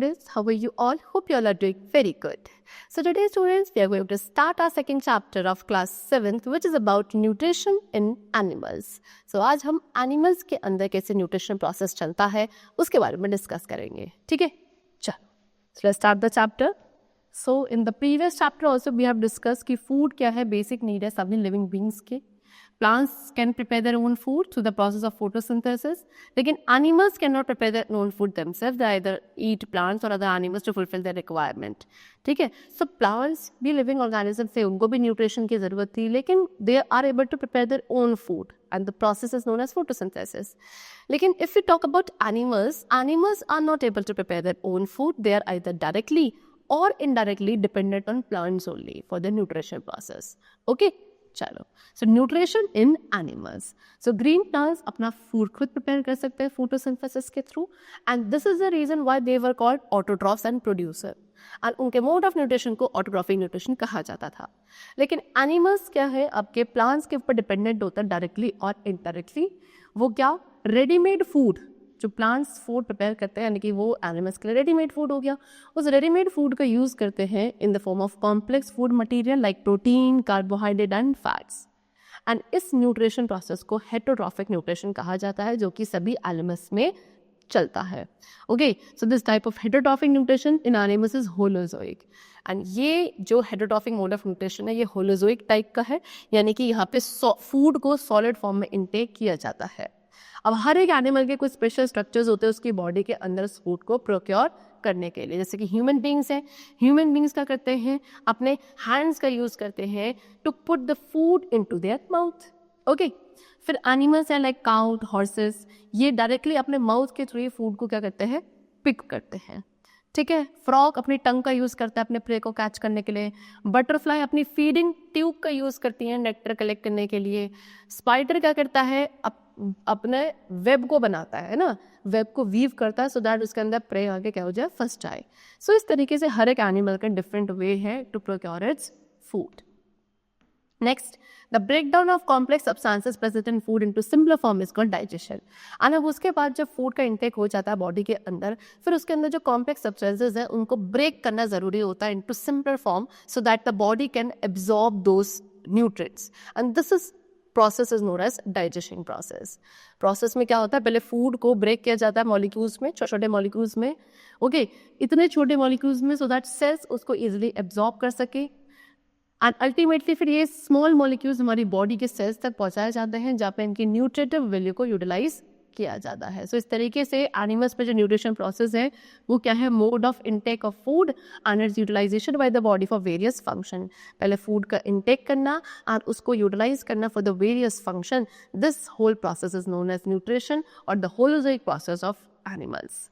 students, how are you all? Hope you all are doing very good. So today students, we are going to start our second chapter of class 7th, which is about nutrition in animals. So आज हम animals के अंदर कैसे nutrition process चलता है उसके बारे में discuss करेंगे, ठीक है? चलो, so let's start the chapter. So in the previous chapter also we have discussed कि food क्या है, basic need है सभी living beings के. Plants can prepare their own food through the process of photosynthesis. लेकिन animals cannot prepare their own food themselves. They either eat plants or other animals to fulfill their requirement. ठीक है? So plants भी living organisms थे, उनको भी nutrition की ज़रूरत थी, लेकिन they are able to prepare their own food, and the process is known as photosynthesis. लेकिन if we talk about animals, animals are not able to prepare their own food. They are either directly or indirectly dependent on plants only for the nutrition process. Okay? चलो, so nutrition in animals. So green plants अपना food खुद prepare कर सकते हैं photosynthesis के through, and this is the reason why they were called autotrophs and producer. And उनके mode of nutrition को autotrophic nutrition कहा जाता था. लेकिन एनिमल्स क्या है, आपके प्लांट्स के ऊपर डिपेंडेंट होता है डायरेक्टली और इनडायरेक्टली. वो क्या, रेडीमेड फूड जो प्लांट्स फूड प्रिपेयर करते हैं, यानी कि वो एनिमल्स के लिए रेडीमेड फूड हो गया. उस रेडीमेड फूड का यूज़ करते हैं in the form of complex food material like protein, carbohydrate and fats. And इस न्यूट्रिशन प्रोसेस को हेटेरोट्रॉफिक न्यूट्रिशन कहा जाता है, जो कि सभी एनिमल्स में चलता है. Okay, so this type of heterotrophic nutrition in animals is holozoic. And ये जो हेटेरोट्रॉफिक मोड ऑफ न्यूट्रिशन है ये होलोजोइक टाइप का है, यानी कि यहाँ पे फूड को सॉलिड फॉर्म में इनटेक किया जाता है. अब हर एक एनिमल के कुछ स्पेशल स्ट्रक्चर्स होते हैं उसकी बॉडी के अंदर उस फूड को प्रोक्योर करने के लिए. जैसे कि ह्यूमन बींग्स हैं, ह्यूमन बींग्स क्या करते हैं, अपने हैंड्स का यूज़ करते हैं to put the food into their mouth. Okay, फिर एनिमल्स हैं लाइक काउ, हॉर्सेस, ये डायरेक्टली अपने माउथ के थ्रू फूड को क्या करते हैं, पिक करते हैं. ठीक है, फ्रॉग अपनी टंग का यूज़ करता है अपने प्रे को कैच करने के लिए. बटरफ्लाई अपनी फीडिंग ट्यूब का यूज़ करती हैं नेक्टर कलेक्ट करने के लिए. स्पाइडर क्या करता है, अपने वेब को बनाता है ना, वेब को वीव करता है सो दैट उसके अंदर प्रे आगे क्या हो जाए, फंस जाए. सो इस तरीके से हर एक एनिमल का डिफरेंट वे है to procure its food. Next, the breakdown of complex substances present in food into simpler form is called digestion. और अब उसके बाद जब फूड का इंटेक हो जाता है बॉडी के अंदर, फिर उसके अंदर जो कॉम्प्लेक्स सब्सटेंसेस है उनको ब्रेक करना ज़रूरी होता है into simpler form so that the body can absorb those nutrients. And this is process is known as digestion process. Process में क्या होता है, पहले फूड को ब्रेक किया जाता है मॉलिक्यूल्स में, छोटे छोटे मॉलिक्यूल्स में. ओके, इतने छोटे मॉलिक्यूल्स में सो दैट सेल्स उसको इजीली एब्जॉर्ब कर सके. एंड अल्टीमेटली फिर ये स्मॉल मॉलिक्यूल्स हमारी बॉडी के सेल्स तक पहुंचाए जाते हैं जहाँ पे इनकी न्यूट्रिटिव वैल्यू को यूटिलाइज किया जाता है. सो इस तरीके से एनिमल्स में जो न्यूट्रिशन प्रोसेस है वो क्या है, mode of intake of food and its utilization by the body for various function. पहले फूड का इनटेक करना और उसको यूटिलाइज करना for the various function. This whole process is known as nutrition और the holozoic process of animals.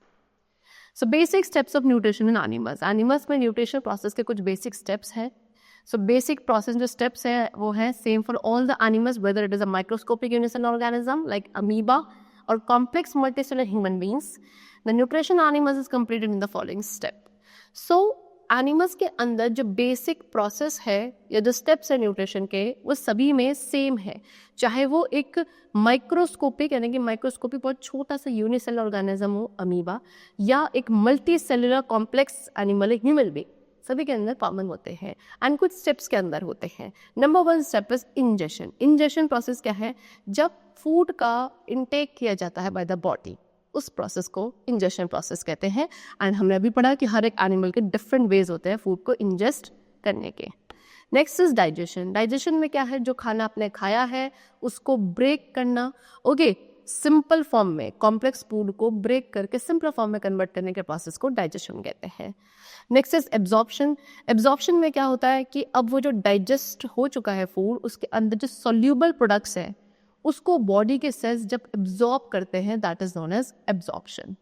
So basic steps of nutrition in animals. Animals में nutrition process के कुछ बेसिक स्टेप्स हैं. सो बेसिक प्रोसेस जो steps है वो है same for all the animals, whether it is a microscopic unicell organism like amoeba or complex multicellular human beings. The nutrition animals is completed in the following step. So animals के अंदर जो basic process है या जो steps है nutrition के वो सभी में same है, चाहे वो एक माइक्रोस्कोपिक यानी कि माइक्रोस्कोपिक बहुत छोटा सा यूनिसेलर ऑर्गेनिज्म हो अमीबा, या एक मल्टी सेलुलर कॉम्प्लेक्स एनिमल है ह्यूमन बीइंग, सभी के अंदर कॉमन होते हैं एंड कुछ स्टेप्स के अंदर होते हैं. Number 1 step is ingestion. Ingestion process क्या है, जब फूड का इनटेक किया जाता है बाय द बॉडी, उस प्रोसेस को इंजेशन प्रोसेस कहते हैं. एंड हमने अभी पढ़ा कि हर एक एनिमल के डिफरेंट वेज होते हैं फूड को इंजेस्ट करने के. Next is digestion. डाइजेशन में क्या है, जो खाना आपने खाया है उसको ब्रेक करना. ओके, सिंपल फॉर्म में कॉम्प्लेक्स फूड को ब्रेक करके सिंपल फॉर्म में कन्वर्ट करने के प्रोसेस को डाइजेशन कहते हैं. Next is absorption. एब्जॉर्प्शन में क्या होता है कि अब वो जो डाइजेस्ट हो चुका है फूड, उसके अंदर जो सॉल्यूबल प्रोडक्ट्स है उसको बॉडी के सेल्स जब एब्जॉर्ब करते हैं, that is known as absorption.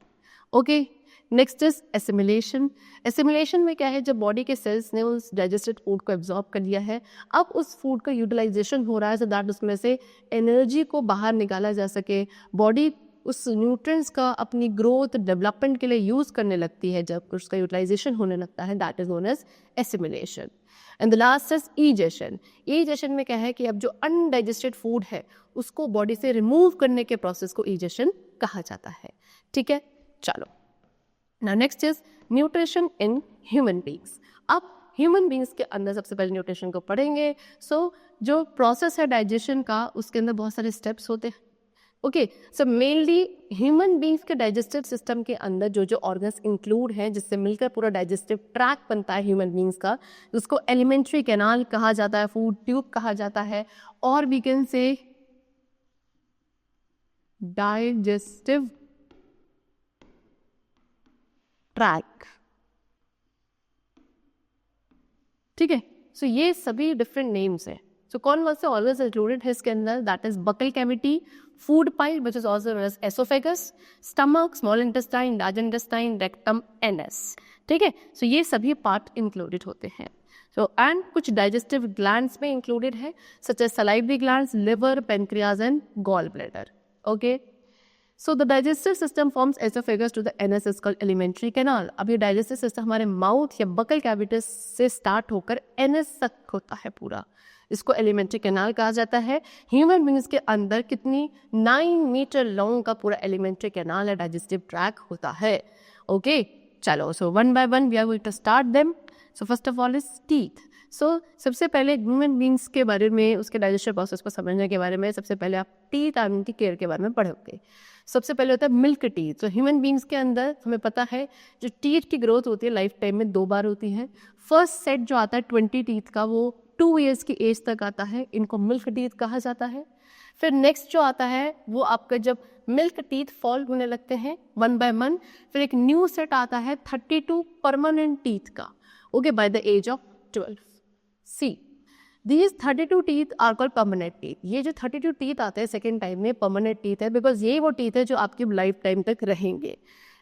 Okay, next is assimilation. Assimilation में क्या है, जब बॉडी के सेल्स ने उस डाइजेस्टेड फूड को एब्जॉर्ब कर लिया है, अब उस फूड का यूटिलाइजेशन हो रहा है सो दैट उसमें से एनर्जी को बाहर निकाला जा सके. बॉडी उस न्यूट्रिएंट्स का अपनी ग्रोथ डेवलपमेंट के लिए यूज़ करने लगती है, जब उसका यूटिलाइजेशन होने लगता है, that is known as assimilation. And the last is egestion. Egestion में क्या है कि अब जो अनडाइजेस्टेड फूड है उसको बॉडी से रिमूव करने के प्रोसेस को ईजेशन कहा जाता है. ठीक है, चलो. Now next is nutrition in human beings. अब ह्यूमन बींग्स के अंदर सबसे पहले न्यूट्रिशन को पढ़ेंगे। सो जो प्रोसेस है डाइजेशन का, उसके अंदर बहुत सारे स्टेप्स होते हैं। Okay, so mainly human beings के डाइजेस्टिव सिस्टम के अंदर जो जो ऑर्गन्स इंक्लूड हैं, जिससे मिलकर पूरा डाइजेस्टिव ट्रैक बनता है ह्यूमन बींग्स का, उसको एलिमेंट्री कैनाल कहा जाता है, फूड ट्यूब कहा जाता है, और we can say digestive tract. ठीक है, सो ये सभी डिफरेंट नेम्स है। सो कौन से ऑर्गन्स इंक्लूडेड है इसके अंदर? That is buccal cavity, food pipe which is also known as oesophagus, stomach, small intestine, large intestine, rectum, anus. ठीक है, सो ये सभी पार्ट इंक्लूडेड होते हैं। सो एंड कुछ डाइजेस्टिव ग्लैंड्स में इंक्लूडेड है, such as salivary glands, liver, pancreas and gall bladder. Okay, so the digestive system forms oesophagus to the anus is called alimentary canal. अब ये digestive system हमारे mouth या buccal cavity से start होकर NS तक होता है पूरा, इसको एलिमेंट्री कैनाल कहा जाता है। ह्यूमन बींग्स के अंदर कितनी 9 मीटर लॉन्ग का पूरा एलिमेंट्री कैनाल है, डाइजेस्टिव ट्रैक होता है। ओके, चलो, so one by one we are going to start them. So first of all is teeth. So सबसे पहले ह्यूमन बींग्स के बारे में, उसके डाइजेस्टिव प्रोसेस को समझने के बारे में सबसे पहले आप टीथ और उनकी केयर के बारे में पढ़ोगे। सबसे पहले होता है मिल्क टीथ। तो ह्यूमन बींग्स के अंदर हमें पता है जो टीथ की ग्रोथ होती है लाइफ टाइम में 2 बार होती है। फर्स्ट सेट जो आता है 20 टीथ का, वो 2 ईयर्स की एज तक आता है, इनको मिल्क टीथ कहा जाता है। फिर नेक्स्ट जो आता है वो आपका जब मिल्क टीथ फॉल होने लगते हैं 1 बाय 1, फिर एक न्यू सेट आता है 32 परमानेंट टीथ का, okay, by the age of 12। See These 32 teeth are called permanent teeth. ये जो 32 teeth आते हैं सेकेंड टाइम में परमानेंट टीथ है, बिकॉज ये वो टीथ है जो आपकी लाइफ टाइम तक रहेंगे।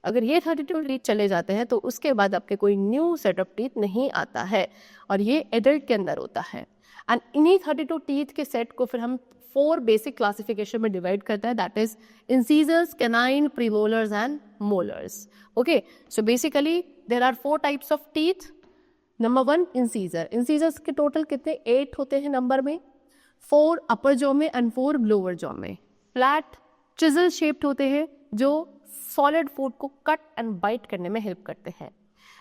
अगर ये 32 टीथ चले जाते हैं तो उसके बाद आपके कोई न्यू सेट ऑफ टीथ नहीं आता है, और ये एडल्ट के अंदर होता है। एंड इन्हीं 32 टीथ के सेट को फिर हम 4 बेसिक क्लासिफिकेशन में डिवाइड करता है, that is incisors, canine, premolars and molars. Okay, so basically there are 4 types of teeth. Number 1 incisor. Incisors के टोटल कितने 8 होते हैं नंबर में, 4 अपर जॉ में एंड 4 लोअर जॉ में। फ्लैट चिजल शेप्ड होते हैं जो सॉलिड फूड को कट एंड बाइट करने में हेल्प करते हैं।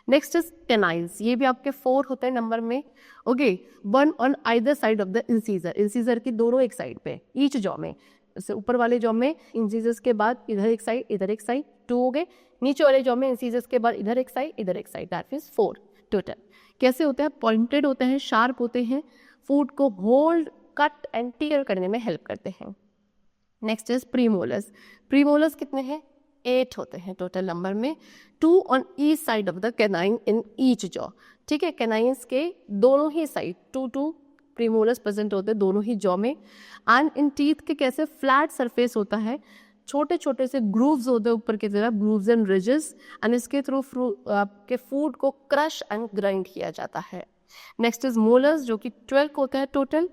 नेक्स्ट इज कैनाइन्स, ये भी आपके 4 होते हैं नंबर में। Okay, 1 on either side of the incisor, incisor की दोनों एक साइड पे, ईच जॉ में। जैसे ऊपर वाले जॉ में इंसीजर्स के बाद इधर एक साइड, इधर एक साइड, 2 हो गए। नीचे वाले जॉ में इंसीजर्स के बाद इधर एक साइड, इधर एक साइड, दैट मीन्स 4 टोटल। कैसे होते हैं? पॉइंटेड होते हैं, शार्प होते हैं, फूड को होल्ड, कट एंड टीयर करने में हेल्प करते हैं। Next is premolars. प्रीमोलर्स कितने हैं? 8 होते हैं टोटल नंबर में, 2 on each side of the canine in each jaw. ठीक है, कैनाइन्स के दोनों ही साइड 2 प्रीमोलर्स प्रेजेंट होते हैं दोनों ही जॉ में। एंड इन टीथ के कैसे फ्लैट सरफेस होता है, छोटे छोटे से ग्रूव्स होते हैं ऊपर की तरफ, ग्रूव्स एंड रिजेस, एंड इसके थ्रू आपके फूड को क्रश एंड ग्राइंड किया जाता है। नेक्स्ट इज मोलर्स जो कि 12 होते हैं टोटल,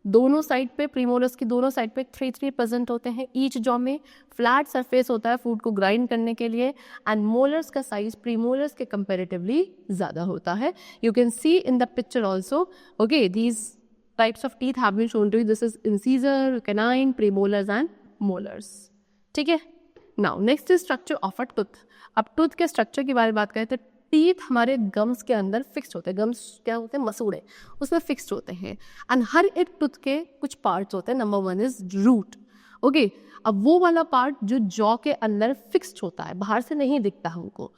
दोनों साइड पे, प्रीमोलर्स की दोनों साइड पे 3 प्रेजेंट होते हैं ईच जॉ में। फ्लैट सरफेस होता है फूड को ग्राइंड करने के लिए, एंड मोलर्स का साइज प्रीमोलर्स के कंपेरेटिवली ज़्यादा होता है। You can see in the picture also. Okay, these types of teeth have been shown to you. This is incisor, canine, premolars and molars. ठीक है, now next is structure of a tooth. अब tooth के structure की बारे में बात करें तो टीथ हमारे गम्स के अंदर फिक्स्ड होते हैं। गम्स क्या होते हैं? मसूड़े, उसमें फिक्स्ड होते हैं। एंड हर एक टूथ के कुछ पार्ट्स होते हैं। Number 1 is root. ओके, अब वो वाला पार्ट जो जॉ के अंदर फिक्स्ड होता है, बाहर से नहीं दिखता हमको,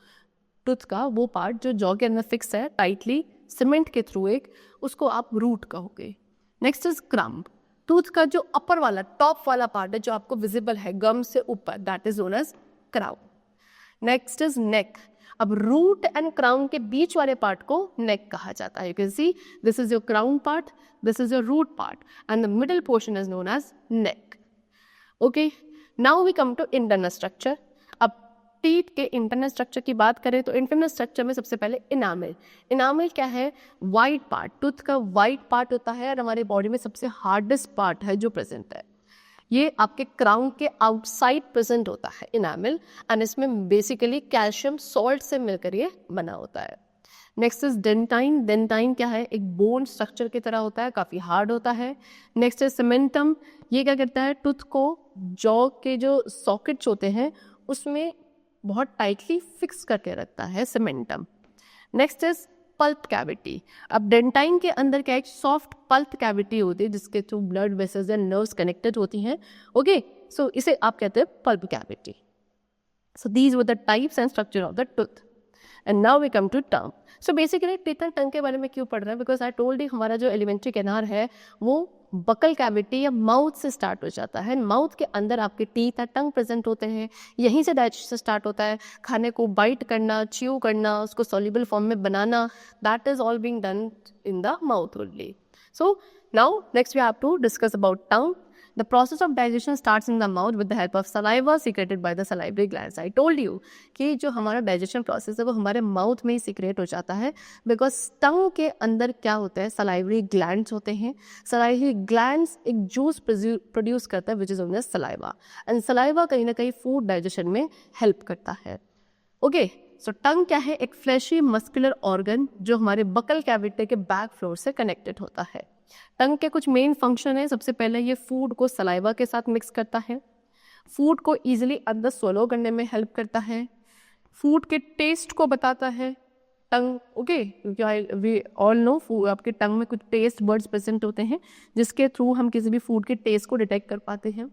टूथ का वो पार्ट जो जॉ के अंदर फिक्स है टाइटली सीमेंट के थ्रू एक, उसको आप रूट कहोगे। Next is crumb. टूथ का जो अपर वाला, टॉप वाला पार्ट है जो आपको विजिबल है गम से ऊपर, that is known as crown. Next is neck. अब रूट एंड क्राउन के बीच वाले पार्ट को नेक कहा जाता है। You can see this is your crown part, this is your root part, and the middle portion is known as neck. Okay, now we come to internal structure. अब teeth के internal structure की बात करें तो internal structure में सबसे पहले enamel. Enamel क्या है? वाइट पार्ट, टूथ का वाइट पार्ट होता है, और हमारे बॉडी में सबसे हार्डेस्ट पार्ट है जो प्रेजेंट है। ये आपके क्राउन के आउटसाइड प्रेजेंट होता है इनामल, एंड इसमें बेसिकली कैल्शियम सॉल्ट से मिलकर ये बना होता है। Next is dentine. डेंटाइन क्या है? एक बोन स्ट्रक्चर की तरह होता है, काफ़ी हार्ड होता है। Next is cementum. ये क्या करता है? टूथ को जॉ के जो सॉकेट्स होते हैं उसमें बहुत टाइटली फिक्स करके रखता है cementum. Next is pulp cavity. अब डेंटाइन के अंदर क्या एक सॉफ्ट पल्प कैविटी होती है जिसके through blood vessels and nerves connected होती हैं। ओके, सो इसे आप कहते हैं pulp cavity. So these were the types and structure of the tooth. And now we come to tongue. So basically teeth and tongue के बारे में क्यों पढ़ रहे हैं, बिकॉज आई टोल्ड यू हमारा जो एलिमेंट्री कैनाल है वो बकल कैविटी या माउथ से स्टार्ट हो जाता है। माउथ के अंदर आपके टीथ या टंग प्रेजेंट होते हैं, यहीं से डाइजेशन स्टार्ट होता है। खाने को बाइट करना, च्यू करना, उसको सॉल्युबल फॉर्म में बनाना, that is all being done in the mouth only. So now next we have to discuss about tongue. The process of digestion starts in the mouth with the help of saliva secreted by the salivary glands. I told you कि जो हमारा digestion process है वो हमारे mouth में ही secrete हो जाता है, because tongue के अंदर क्या होता है, salivary glands होते हैं। salivary glands एक juice produce करता है which is known as saliva, and saliva कहीं ना कहीं food digestion में help करता है। Okay, so tongue क्या है, एक fleshy muscular organ जो हमारे buccal cavity के back floor से connected होता है। टंग के कुछ मेन फंक्शन है। सबसे पहले ये फूड को सलाइवा के साथ मिक्स करता है, फूड को इजीली अंदर swallow करने में हेल्प करता है, फूड के टेस्ट को बताता है टंग। ओके, क्योंकि वी ऑल नो आपके टंग में कुछ टेस्ट बर्ड्स प्रेजेंट होते हैं जिसके थ्रू हम किसी भी फूड के टेस्ट को डिटेक्ट कर पाते हैं।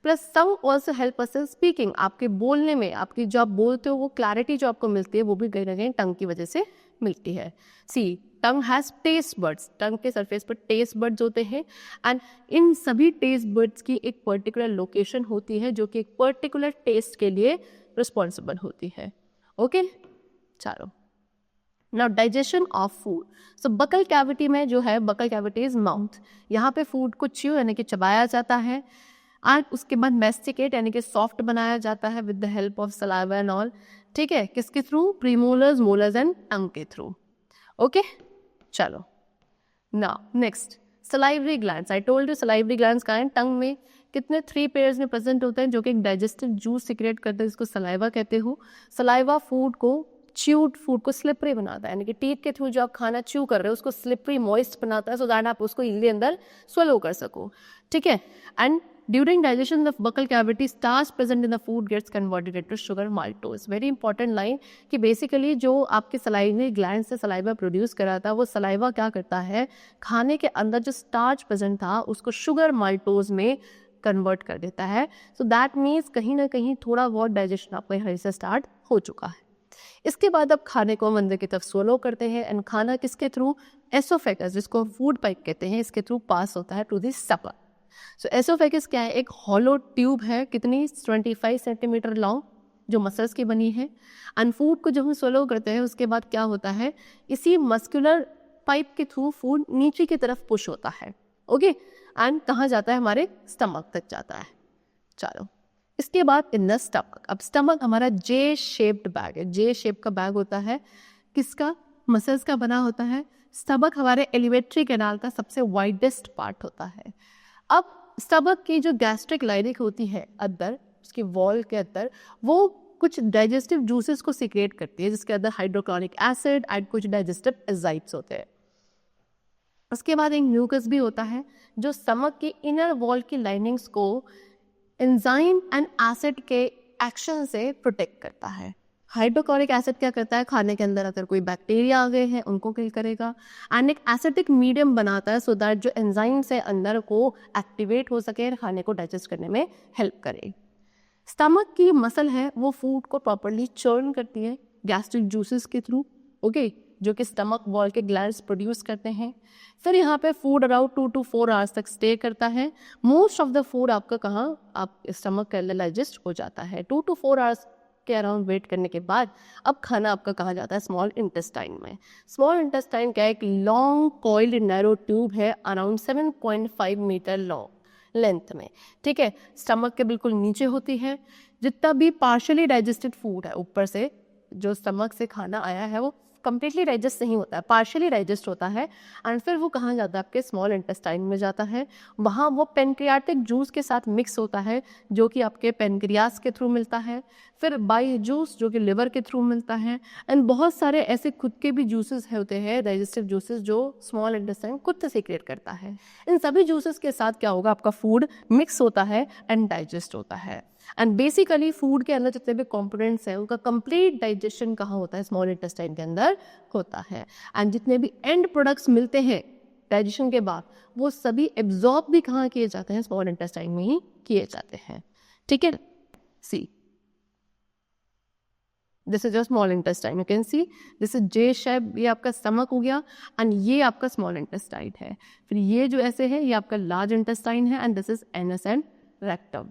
Plus tongue also help us in speaking. आपके बोलने में, आपकी जो आप बोलते हो वो क्लैरिटी जो आपको मिलती है वो भी कहीं ना कहीं टंग की वजह से मिलती है। सी टंग हैज टेस्ट बर्ड्स, टंग के सरफेस पर टेस्ट बर्ड्स होते हैं, एंड इन सभी टेस्ट बर्ड्स की एक पर्टिकुलर लोकेशन होती है जो कि एक पर्टिकुलर टेस्ट के लिए रिस्पॉन्सिबल होती है। ओके, चलो now digestion of food. So buccal cavity में जो है, बकल कैविटी इज माउथ, यहाँ पे फूड को च्यू यानी कि चबाया जाता है, एंड उसके बाद मैस्टिकेट यानी कि सॉफ्ट बनाया जाता है with the help of saliva and all. ठीक है, किसके through, premolars, molars and tongue के थ्रू। ओके, चलो now next salivary glands. I told you salivary glands का है टंग में कितने 3 पेयर्स में प्रेजेंट होते हैं जो कि एक डाइजेस्टिव जूस सिक्रेट करते हैं जिसको सलाइवा कहते हो। सलाइवा फूड को च्यूड फूड को स्लिपरी बनाता है, यानी कि टीथ के थ्रू जो आप खाना च्यू कर रहे हो उसको स्लिपरी मॉइस्ट बनाता है, सो दैट आप उसको इजीली अंदर स्वेलो कर सको। ठीक है, and during digestion the buccal cavity starch present in the food gets converted into sugar maltose. Very important line कि बेसिकली जो आपके सलाइवरी ग्लैंड से सलाइवा प्रोड्यूस कराता है वो सलाइवा क्या करता है, खाने के अंदर जो स्टार्च प्रेजेंट था उसको शुगर माल्टोज में कन्वर्ट कर देता है। सो दैट मीन्स कहीं ना कहीं थोड़ा बहुत डाइजेशन आपको यहाँ से स्टार्ट हो चुका है। इसके बाद अब खाने को हम अंदर की तरफ सोलो करते हैं, एंड खाना किसके थ्रू, एसोफेगस जिसको फूड पाइप कहते हैं, इसके थ्रू पास होता है to the stomach. So oesophagus क्या है, एक हॉलो ट्यूब है, कितनी 25 सेंटीमीटर लॉन्ग, जो मसल्स की बनी है, एंड फूड को जब हम सोलो करते हैं उसके बाद क्या होता है, इसी मस्कुलर पाइप के थ्रू फूड नीचे की तरफ पुश होता है। ओके, एंड कहाँ जाता है, हमारे स्टमक तक जाता है। चलो इसके बाद इन द स्टमक। अब स्टमक हमारा जे शेप्ड बैग है, जे शेप का बैग होता है, किसका, मसल्स का बना होता है। स्टमक हमारे एलिमेंट्री कैनाल का सबसे वाइडेस्ट पार्ट होता है। अब स्टमक की जो गैस्ट्रिक लाइनिंग होती है अंदर, उसकी वॉल के अंदर, वो कुछ डाइजेस्टिव जूसेस को सीक्रेट करती है जिसके अंदर हाइड्रोक्लोरिक एसिड एंड कुछ डाइजेस्टिव एंजाइम्स होते हैं। उसके बाद एक म्यूकस भी होता है जो स्टमक की इनर वॉल की लाइनिंग्स को एंजाइम एंड एसिड के एक्शन से प्रोटेक्ट करता है। हाइड्रोक्लोरिक एसिड क्या करता है, खाने के अंदर अगर कोई बैक्टीरिया आ गए हैं उनको किल करेगा, एंड एक एसिडिक मीडियम बनाता है सो दैट जो एंजाइम से अंदर को एक्टिवेट हो सके और खाने को डाइजेस्ट करने में हेल्प करे। स्टमक की मसल है वो फूड को प्रॉपरली चर्न करती है गैस्ट्रिक जूसेस के थ्रू, ओके, जो कि स्टमक वॉल के ग्लैंड्स प्रोड्यूस करते हैं। फिर यहाँ पे फूड अराउंड 2 to 4 आवर्स तक स्टे करता है। मोस्ट ऑफ द फूड आपका कहाँ, आप स्टमक के अंदर डाइजेस्ट हो जाता है। 2 to 4 आवर्स के अराउंड वेट करने के बाद अब खाना आपका कहाँ जाता है, स्मॉल इंटेस्टाइन में। स्मॉल इंटेस्टाइन क्या है, एक लॉन्ग कॉइल्ड नैरो ट्यूब है अराउंड 7.5 मीटर लॉन्ग लेंथ में। ठीक है, स्टमक के बिल्कुल नीचे होती है। जितना भी पार्शियली डाइजेस्टेड फूड है ऊपर से, जो स्टमक से खाना आया है वो कंप्लीटली डाइजेस्ट नहीं होता है, पार्शियली डाइजेस्ट होता है, एंड फिर वो कहाँ जाता है, आपके स्मॉल इंटेस्टाइन में जाता है। वहाँ वो पेनक्रियाटिक जूस के साथ मिक्स होता है जो कि आपके पेनक्रियास के थ्रू मिलता है, फिर बाई जूस जो कि लिवर के थ्रू मिलता है, एंड बहुत सारे ऐसे खुद के भी जूसेस होते हैं, डाइजेस्टिव जूसेस, जो स्मॉल इंटेस्टाइन खुद से सीक्रेट करता है। इन सभी जूसेस के साथ क्या होगा, आपका फूड मिक्स होता है एंड डाइजेस्ट होता है। एंड बेसिकली फूड के अंदर जितने भी कंपोनेंट्स हैं उनका कंप्लीट डाइजेशन कहाँ होता है, स्मॉल इंटेस्टाइन के अंदर होता है। एंड जितने भी एंड प्रोडक्ट्स मिलते हैं डाइजेशन के बाद वो सभी एब्जॉर्ब भी कहाँ किए जाते हैं, स्मॉल इंटेस्टाइन में ही किए जाते हैं। ठीक है, सी this is your small intestine, you can see this is J shape, ये आपका स्टमक हो गया एंड ये आपका स्मॉल इंटेस्टाइन है। फिर ये जो ऐसे है ये आपका लार्ज इंटेस्टाइन है and this is anus and rectum.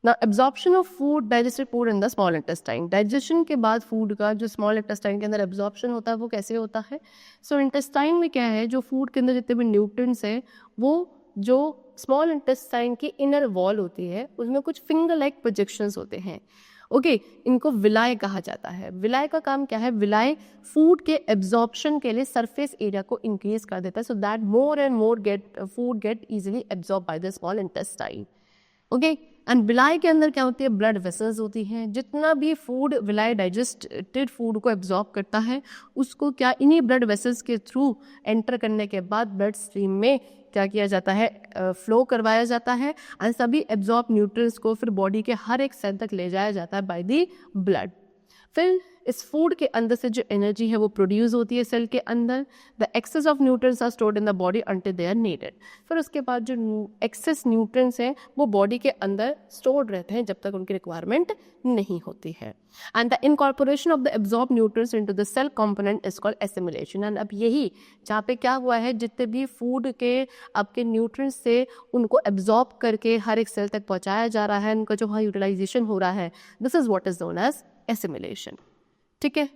Now absorption of food, digested food in the small intestine. Digestion के बाद फूड का जो स्मॉल इंटेस्टाइन के अंदर एब्जॉर्प्शन होता है वो कैसे होता है? सो इंटेस्टाइन में क्या है, जो फूड के अंदर जितने भी न्यूट्रिएंट्स हैं वो जो स्मॉल इंटेस्टाइन की इनर वॉल होती है उसमें कुछ फिंगर लाइक प्रोजेक्शंस होते हैं। ओके, इनको विलाय कहा जाता है। विलाय का काम क्या है? विलाय फूड के एब्जॉर्प्शन के लिए सरफेस एरिया को इंक्रीज कर देता है so that more and more food get easily absorb by the small intestine. Okay, and villi के अंदर क्या होती है? ब्लड वेसल्स होती हैं। जितना भी फूड विलाय डाइजेस्टेड फूड को एब्जॉर्ब करता है उसको क्या इन्हीं ब्लड वेसल्स के थ्रू एंटर करने के बाद ब्लड स्ट्रीम में क्या किया जाता है? फ्लो करवाया जाता है एंड सभी एब्जॉर्ब न्यूट्रिएंट्स को फिर बॉडी के हर एक सेल तक ले जाया जाता है बाय द ब्लड। फिर इस फूड के अंदर से जो एनर्जी है वो प्रोड्यूस होती है सेल के अंदर। The excess of nutrients are stored in the body until they are needed. फिर उसके बाद जो एक्सेस न्यूट्रिएंट्स हैं वो बॉडी के अंदर स्टोर्ड रहते हैं जब तक उनकी रिक्वायरमेंट नहीं होती है। And the incorporation of the absorb nutrients into the cell component is called assimilation. And अब यही जहाँ पे क्या हुआ है, जितने भी फूड के आपके न्यूट्रिएंट्स से उनको एब्जॉर्ब करके हर एक सेल तक पहुँचाया जा रहा है, उनका जो वहाँ यूटिलाइजेशन हो रहा है, this is what is known as assimilation. ठीक है,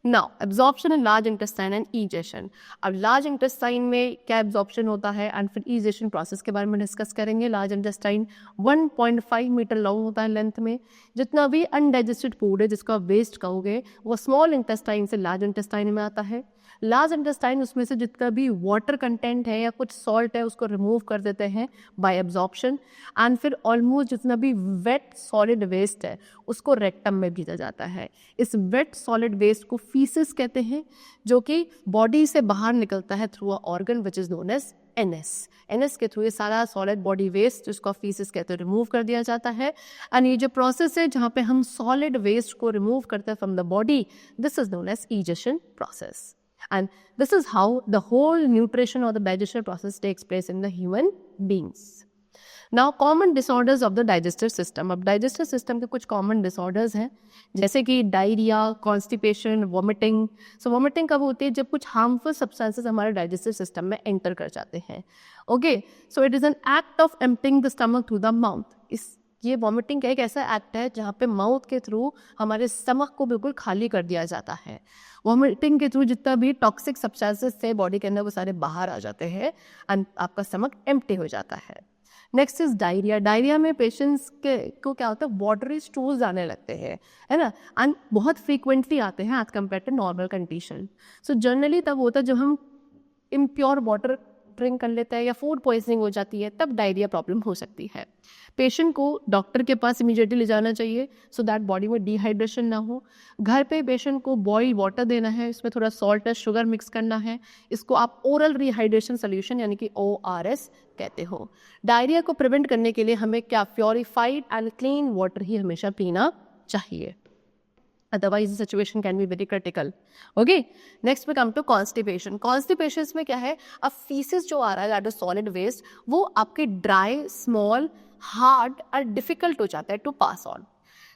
now absorption in large intestine and egestion. अब लार्ज इंटेस्टाइन में क्या एब्जॉर्प्शन होता है एंड फिर ईजेशन प्रोसेस के बारे में डिस्कस करेंगे। लार्ज इंटेस्टाइन 1.5 मीटर लॉन्ग होता है लेंथ में। जितना भी अनडाइजेस्टेड फूड है जिसको आप वेस्ट कहोगे वो स्मॉल इंटेस्टाइन से लार्ज इंटेस्टाइन में आता है। लार्ज इंटेस्टाइन उसमें से जितना भी वाटर कंटेंट है या कुछ सॉल्ट है उसको रिमूव कर देते हैं बाय एब्जॉर्प्शन एंड फिर ऑलमोस्ट जितना भी वेट सॉलिड वेस्ट है उसको रेक्टम में भेजा जाता है। इस वेट सॉलिड वेस्ट को फीसिस कहते हैं जो कि बॉडी से बाहर निकलता है through a organ which is known as anus. Anus के थ्रू ये सारा सॉलिड बॉडी वेस्ट जिसको फीसिस कहते हैं रिमूव कर दिया जाता है। एंड ये जो प्रोसेस है जहाँ पे हम सॉलिड वेस्ट को रिमूव करते हैं from the body, this is known as egestion process. And this is how the whole nutrition or the digestion process takes place in the human beings. Now common disorders of the digestive system. अब digestive system के कुछ common disorders हैं जैसे कि diarrhoea, constipation, vomiting. सो vomiting कब होती है? जब कुछ हार्मफुल सब्सटेंसेस हमारे डाइजेस्टिव सिस्टम में एंटर कर जाते हैं। Okay, so it is an act of emptying the stomach through the mouth. ये वॉमिटिंग का एक ऐसा एक्ट है जहाँ पे माउथ के थ्रू हमारे स्टमक को बिल्कुल खाली कर दिया जाता है। वॉमिटिंग के थ्रू जितना भी टॉक्सिक सब्सटेंसेस थे बॉडी के अंदर वो सारे बाहर आ जाते हैं एंड आपका स्टमक एम्प्टी हो जाता है। Next is diarrhoea. डायरिया में पेशेंट्स को क्या होता है? वाटरी स्टूल्स आने लगते हैं, है ना, एंड बहुत फ्रीक्वेंटली आते हैं as compare to normal condition. So generally तब होता है जब हम इम्प्योर वाटर ड्रिंक कर लेते हैं या फूड पॉइजनिंग हो जाती है तब डायरिया प्रॉब्लम हो सकती है। पेशेंट को डॉक्टर के पास इमीडिएटली ले जाना चाहिए सो दैट बॉडी में डिहाइड्रेशन ना हो। घर पे पेशेंट को बॉइल वाटर देना है, इसमें थोड़ा सॉल्ट या शुगर मिक्स करना है। इसको आप ओरल रिहाइड्रेशन सोल्यूशन यानी कि ORS कहते हो। डायरिया को प्रिवेंट करने के लिए हमें क्या? प्योरीफाइड एंड क्लीन वाटर ही हमेशा पीना चाहिए, otherwise the situation can be very critical. Okay, next we come to constipation. Constipation में क्या है? अब feces जो आ रहा है that is solid waste वो आपके dry, small, hard और difficult हो जाता है to pass on.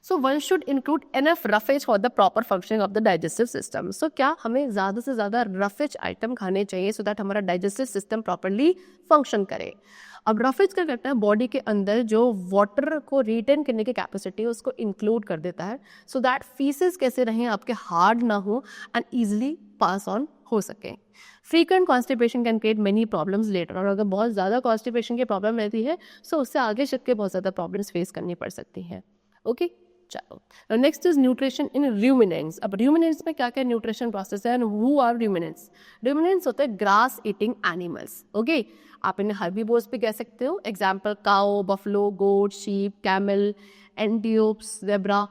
So one should include enough roughage for the proper functioning of the digestive system. So क्या हमें ज़्यादा से ज़्यादा roughage item खाने चाहिए so that हमारा digestive system properly function करे। अब रफेज क्या करता है? बॉडी के अंदर जो वाटर को रिटेन करने की कैपेसिटी है उसको इंक्लूड कर देता है सो दैट फीसेस कैसे रहें आपके हार्ड ना हो एंड ईजिली पास ऑन हो सकें। Frequent constipation can create many problems later. और अगर बहुत ज़्यादा कॉन्स्टिपेशन की प्रॉब्लम रहती है सो उससे आगे चल के बहुत ज़्यादा प्रॉब्लम्स फेस करनी पड़ सकती हैं। ओके, चलो next is nutrition in ruminants. अब रूमिनेंट्स में क्या क्या न्यूट्रिशन प्रोसेस है and who are ruminants? Ruminants होते हैं ग्रास ईटिंग एनिमल्स। ओके, आप इन्हें हर्बीवोर्स भी कह सकते हो। एग्जाम्पल काओ, बफलो, गोट, शीप, कैमल, एंटीलोप्स, ज़ेब्रा।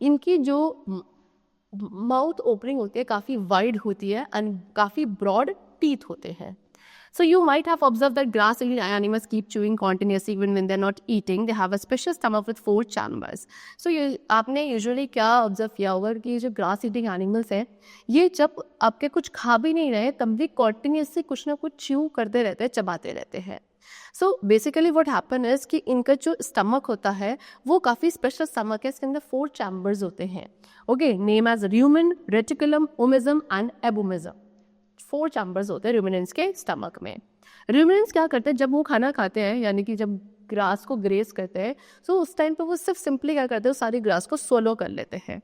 इनकी जो माउथ ओपनिंग होती है काफ़ी वाइड होती है एंड काफ़ी ब्रॉड टीथ होते हैं। So you might have observed that grass-eating animals keep chewing continuously even when they're not eating. They have a special stomach with 4 chambers. So ये आपने यूजुअली क्या ऑब्जर्व किया होगा कि जो ग्रास ईटिंग एनिमल्स हैं, ये जब आपके कुछ खा भी नहीं रहे तब भी कॉन्टिन्यूसली कुछ ना कुछ च्यू करते रहते हैं, चबाते रहते हैं. So basically what happen is कि इनका जो स्टमक होता है वो काफ़ी स्पेशल स्टमक है. इसके अंदर 4 चैम्बर्स होते हैं. Okay, name as rumen, reticulum, omasum and abomasum. 4 chambers होते हैं रूमिनेंट्स के स्टमक में. रूमिनेंट्स क्या करते हैं जब वो खाना खाते हैं, यानी कि जब ग्रास को ग्रेस करते हैं, सो उस टाइम पे वो सिर्फ सिंपली क्या करते हैं, सारी ग्रास को सोलो कर लेते हैं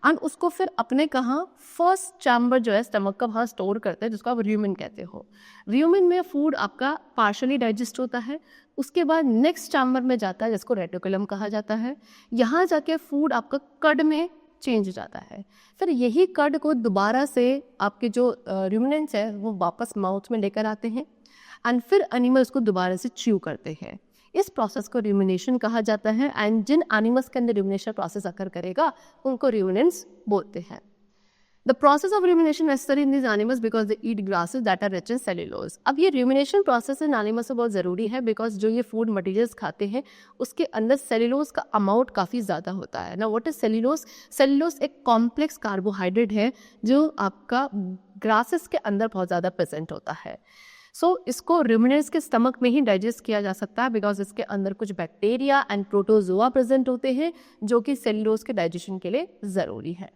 एंड उसको फिर अपने कहाँ फर्स्ट चैम्बर जो है स्टमक का वहाँ स्टोर करते हैं, जिसको आप र्यूमेन कहते हो. र्यूमेन में फूड आपका पार्शली डाइजेस्ट होता है. उसके बाद नेक्स्ट चैम्बर में जाता है जिसको रेटिकुलम कहा जाता है. यहाँ जाके फूड आपका कड में चेंज हो जाता है. फिर यही कड को दोबारा से आपके जो रूमिनेंट्स है वो वापस माउथ में लेकर आते हैं एंड फिर एनिमल्स को दोबारा से च्यू करते हैं. इस प्रोसेस को रूमिनेशन कहा जाता है एंड जिन एनिमल्स के अंदर रूमिनेशन प्रोसेस अकर करेगा उनको रूमिनेंट्स बोलते हैं. The process of rumination necessary in these animals because they eat grasses that are rich in cellulose. अब ये rumination process इन animals से बहुत ज़रूरी है because जो ये food materials खाते हैं उसके अंदर cellulose का amount काफ़ी ज़्यादा होता है. Now what is cellulose? Cellulose एक complex carbohydrate है जो आपका grasses के अंदर बहुत ज़्यादा present होता है. सो इसको ruminants के स्टमक में ही डाइजेस्ट किया जा सकता है बिकॉज इसके अंदर कुछ बैक्टीरिया एंड प्रोटोजोआ प्रेजेंट होते हैं जो कि सेल्यूलोज के डाइजेशन के लिए ज़रूरी है.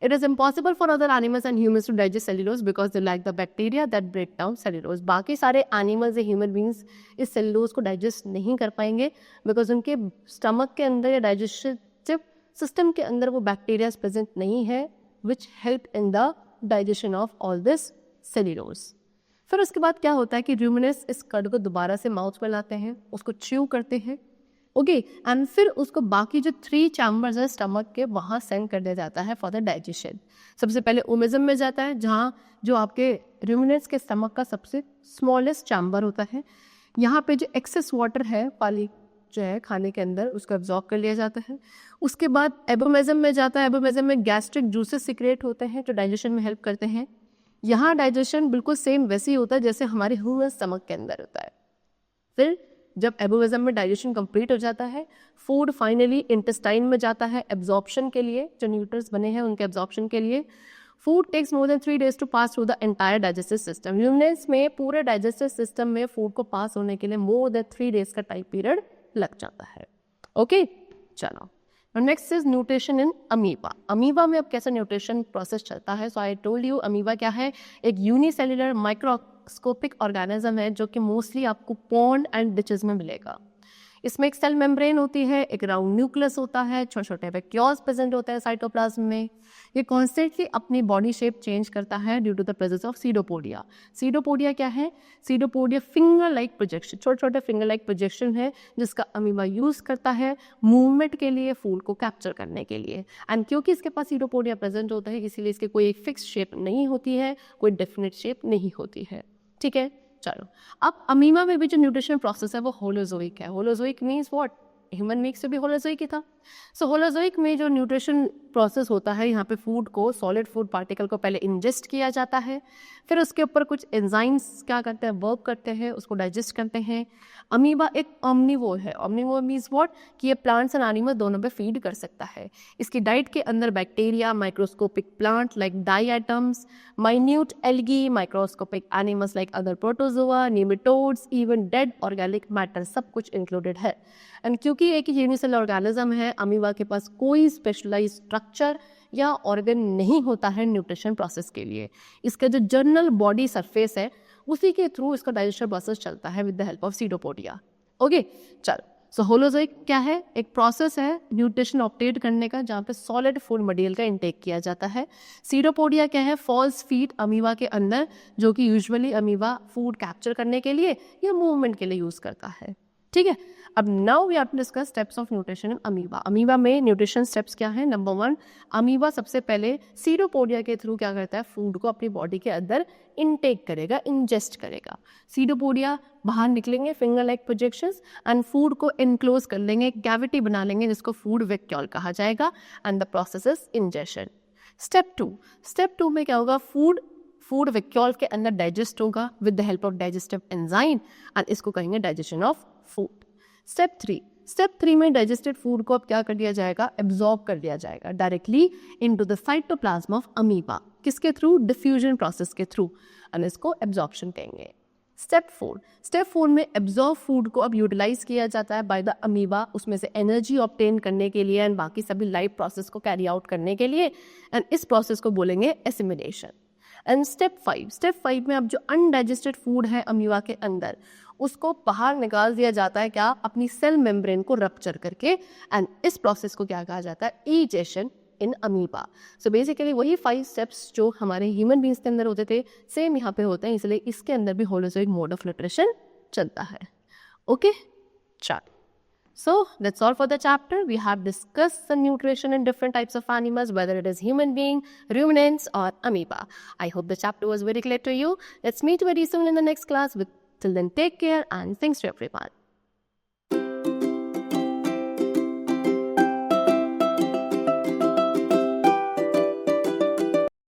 It is impossible for other animals and humans to digest cellulose because they lack the bacteria that break down cellulose. बाकी सारे animals या human beings इस cellulose को digest नहीं कर पाएंगे because उनके stomach के अंदर या digestive system के अंदर वो bacteria present नहीं है which help in the digestion of all this cellulose. फिर उसके बाद क्या होता है कि ruminants इस कड को दोबारा से माउथ में लाते हैं, उसको च्यू करते हैं. ओके एंड फिर उसको बाकी जो 3 चैम्बर्स है स्टमक के वहाँ सेंड कर दिया जाता है फॉर द डाइजेशन. सबसे पहले ओमिज्म में जाता है जहाँ जो आपके रूमिनेंट्स के स्टमक का सबसे स्मॉलेस्ट चैम्बर होता है. यहाँ पे जो एक्सेस वाटर है पाली जो है खाने के अंदर उसको एब्जॉर्ब कर लिया जाता है. उसके बाद एबोमिज्म में जाता है. एबोमिज्म में गैस्ट्रिक जूसेस सिक्रेट होते हैं जो डाइजेशन में हेल्प करते हैं. यहाँ डाइजेशन बिल्कुल सेम वैसे ही होता है जैसे हमारे ह्यूमन स्टमक के अंदर होता है. फिर जब एबोमिज्म में डाइजेशन कंप्लीट हो जाता है फूड फाइनली इंटेस्टाइन में जाता है एब्जॉर्प्शन के लिए. जो न्यूट्रंस बने हैं उनके एब्जॉर्प्शन के लिए food takes more than 3 days to pass through the entire digestive system. Ruminants में पूरे डाइजेस्टिव सिस्टम में फूड को पास होने के लिए मोर देन 3 days का टाइम पीरियड लग जाता है. ओके चलो next is nutrition in amoeba. Amoeba में अब कैसा न्यूट्रिशन प्रोसेस चलता है. सो आई टोल्ड यू अमीबा क्या है, एक यूनिसेल्युलर माइक्रोस्कोपिक ऑर्गेनिज्म है जो कि मोस्टली आपको पॉन्ड एंड डिचेस में मिलेगा. इसमें एक सेल मेम्ब्रेन होती है, एक राउंड न्यूक्लियस होता है, छोटे छोटे वैक्यूल्स प्रेजेंट होता है साइटोप्लाज्म में. ये कॉन्स्टेंटली अपनी बॉडी शेप चेंज करता है due to the presence of pseudopodia. Pseudopodia क्या है, सीडोपोडिया फिंगर लाइक प्रोजेक्शन, छोटे छोटे फिंगर लाइक प्रोजेक्शन है जिसका अमीबा यूज करता है मूवमेंट के लिए, फूड को कैप्चर करने के लिए. एंड क्योंकि इसके पास सीडोपोडिया प्रेजेंट होता है इसीलिए इसकी कोई एक फिक्स शेप नहीं होती है, कोई डेफिनेट शेप नहीं होती है. ठीक है चलो अब अमीबा में भी जो न्यूट्रिशन प्रोसेस है वो होलोजोइक है. Holozoic means what, human beings से भी होलोजोइक ही था. सो होलोजोइक में जो न्यूट्रिशन प्रोसेस होता है यहाँ पे फूड को, सॉलिड फूड पार्टिकल को पहले इंजेस्ट किया जाता है, फिर उसके ऊपर कुछ एंजाइम्स क्या करते हैं, वर्क करते हैं, उसको डाइजेस्ट करते हैं. अमीबा एक ओमनिवोर है. ओमनिवोर मीन्स व्हाट कि ये प्लांट्स एंड एनिमल दोनों पे फीड कर सकता है. इसकी डाइट के अंदर bacteria, microscopic plant like diatoms, minute algae, microscopic animals like other protozoa, nematodes, even dead organic matter सब कुछ इंक्लूडेड है. एंड क्योंकि एक ही यूनिसेलुलर ऑर्गेनिज्म है अमीबा के पास कोई स्पेशलाइज्ड स्ट्रक्चर या ऑर्गन नहीं होता है न्यूट्रिशन प्रोसेस के लिए. इसका जो जनरल बॉडी सरफेस है उसी के थ्रू इसका डाइजेशन प्रोसेस चलता है with the help of pseudopodia. Okay चलो सो होलोजोइक क्या है, एक प्रोसेस है न्यूट्रिशन ऑब्टेन करने का जहाँ पे सॉलिड फूड मटेरियल का इंटेक किया जाता है. सीडोपोडिया क्या है, फॉल्स फीट अमीबा के अंदर जो कि यूजुअली अमीबा फूड कैप्चर करने के लिए या मूवमेंट के लिए यूज करता है. ठीक है अब now we have to discuss steps of nutrition in amoeba. Amoeba में न्यूट्रिशन स्टेप्स क्या है. नंबर 1, अमीबा सबसे पहले सीडोपोडिया के थ्रू क्या करता है, फूड को अपनी बॉडी के अंदर इनटेक करेगा, इंजेस्ट करेगा. सीडोपोडिया बाहर निकलेंगे finger like projections and food को इनक्लोज कर लेंगे, एक कैविटी बना लेंगे जिसको फूड वैक्यूल कहा जाएगा and the process is ingestion. Step 2 में क्या होगा, फूड फूड वैक्यूल के अंदर डाइजेस्ट होगा with the help of digestive enzyme and इसको कहेंगे digestion of food. Step three में डाइजेस्टेड फूड को अब क्या कर दिया जाएगा, एब्जॉर्ब कर दिया जाएगा directly into the cytoplasm of amoeba. किसके थ्रू, डिफ्यूजन प्रोसेस के थ्रू, एंड इसको एब्जॉर्प्शन कहेंगे। स्टेप फोर में एब्जॉर्ब फूड को अब यूटिलाइज किया जाता है बाय द अमीबा, उसमें से एनर्जी ऑब्टेन करने के लिए एंड बाकी सभी लाइफ प्रोसेस को कैरी आउट करने के लिए, एंड इस प्रोसेस को बोलेंगे एसिमिलेशन। एंड स्टेप फाइव में अब जो अनडाइजेस्टेड फूड है अमीबा के अंदर उसको बाहर निकाल दिया जाता है, क्या, अपनी सेल मेम्ब्रेन को रप्चर करके, एंड इस प्रोसेस को क्या कहा जाता है, ईजेशन इन अमीबा। सो बेसिकली वही 5 स्टेप्स जो हमारे ह्यूमन बींग्स के अंदर होते थे सेम यहाँ पे होते हैं, इसलिए इसके अंदर भी होलोजोइक मोड ऑफ न्यूट्रिशन चलता है। ओके, चल। So that's all for the chapter. We have discussed the nutrition in different types of animals, whether it is human being, ruminants or amoeba. I hope the chapter was very clear to you. Let's meet very soon in the next class. Till then, take care and thanks to everyone.